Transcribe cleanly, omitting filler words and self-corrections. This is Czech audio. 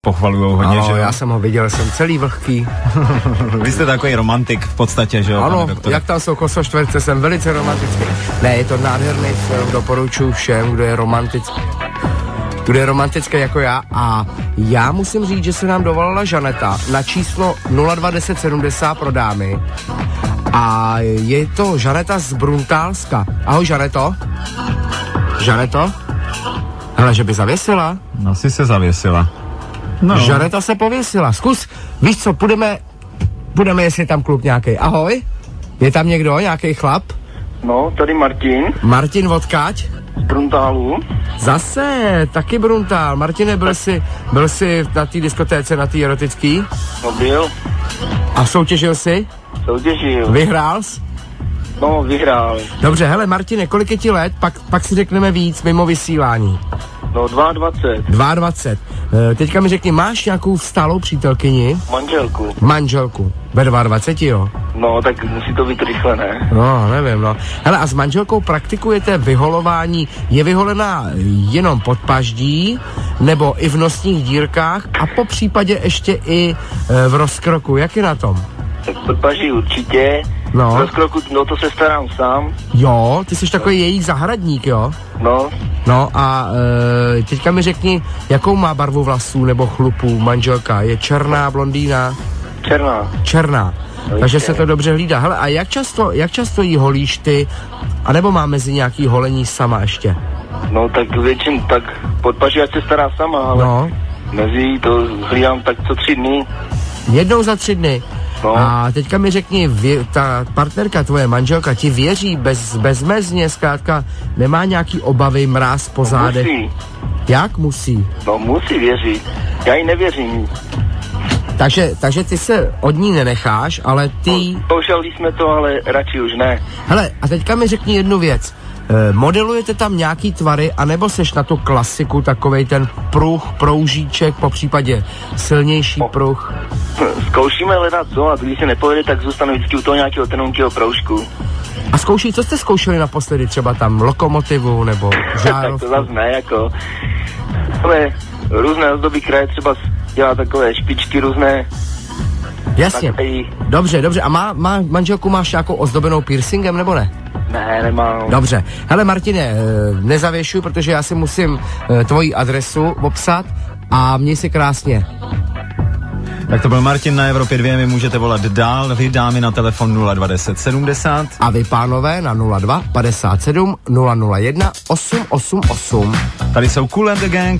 pochvalujou hodně, ano, že jo? já jsem ho viděl, jsem celý vlhký. Vy jste takový romantik v podstatě, že jo, ano, pane doktore? Jak tam jsou kosoštverce, jsem velice romantický. Ne, je to nádherný film, doporučuji všem, kdo je romantický jako já. A já musím říct, že se nám dovolala Žaneta na číslo 021070 pro dámy. A je to Žaneta z Bruntálska. Ahoj, Žaneto. Žaneto? Hele, že by zavěsila? Asi se zavěsila. No. Žaneta se pověsila. Zkus, víš co, půjdeme, jestli je tam kluk nějaký. Ahoj? Je tam někdo, nějaký chlap? No, tady Martin. Martin odkáď? Z Bruntálu. Zase, taky Bruntál. Martine, byl jsi na té diskotéce, na té erotický? No byl. A soutěžil jsi? Soutěžil. Vyhrál jsi? No, vyhrál. Dobře, hele Martine, kolik je ti let? Pak si řekneme víc mimo vysílání. No, 22. 22. Teďka mi řekni, máš nějakou stálou přítelkyni? Manželku. Ve 22, jo? No, tak musí to být rychle, ne? No, nevím, no. Hele, a s manželkou praktikujete vyholování? Je vyholená jenom pod paždí, nebo i v nosních dírkách a po případě ještě i v rozkroku? Jak je na tom? Tak pod paží určitě. No. V rozkroku, no to se starám sám. Jo, ty jsi takový její zahradník, jo? No. No a teďka mi řekni, jakou má barvu vlasů nebo chlupů manželka? Je černá, blondýna? Černá. Takže se to dobře hlídá. Hele, a jak často jí holíš ty? A nebo má mezi nějaký holení sama ještě? No tak většinou, tak pod paží ať se stará sama, ale no. Mezi to hlídám tak co 3 dny. Jednou za 3 dny? No. A teďka mi řekni, ta partnerka, tvoje manželka, ti věří bezmezně, zkrátka nemá nějaký obavy, mráz po zádech? Musí. Jak musí? No musí věřit, já jí nevěřím. Takže ty se od ní nenecháš, ale ty... No, zkoušeli jsme to, ale radši už ne. Hele, a teďka mi řekni jednu věc. Modelujete tam nějaký tvary, anebo seš na tu klasiku, takovej ten pruh, proužíček, po případě silnější pruh? Zkoušíme hledat co, a když se nepovede, tak zůstanu vždycky u toho nějakého tenunkého proužku. A co jste zkoušeli naposledy? Třeba tam lokomotivu, nebo žárovku? Tak to zase ne, jako... Ale různé ozdoby kraje třeba dělá takové špičky různé. Jasně. Dobře. A manželku máš nějakou ozdobenou piercingem, nebo ne? Ne, nemám. Dobře. Hele Martine, nezavěšuj, protože já si musím tvoji adresu obsat a měj si krásně. Tak to byl Martin na Evropě 2, mi můžete volat dál, vy dámy na telefon 021070. A vy pánové na 02 57 001 888. Tady jsou Kool and the Gang.